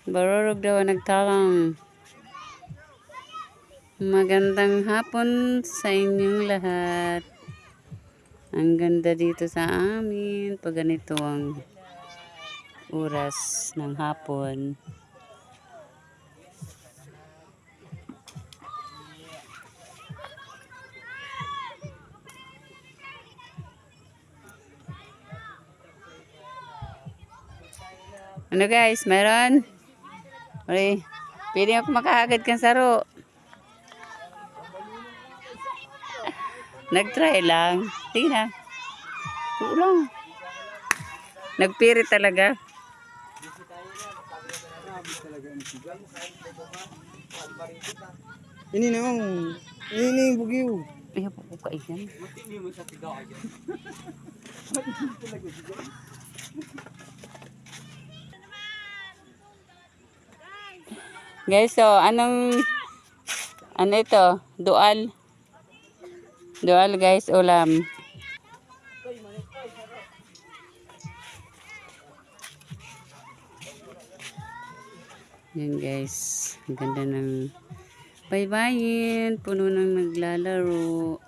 Barurog daw ang nagtalang. Magandang hapon sa inyong lahat. Ang ganda dito sa amin pag ganito ang oras ng hapon. Ano guys, meron? Uri, pwede ako makahagad kang saro. Nag-try lang. Sige na. Tulong. Nagpirit talaga. Ini naman. Ini bugyo. Ay, po ko kailan. Guys, so ano ito? Dual. Dual guys, ulam. Yan guys, ang ganda ng baybayin, puno ng naglalaro.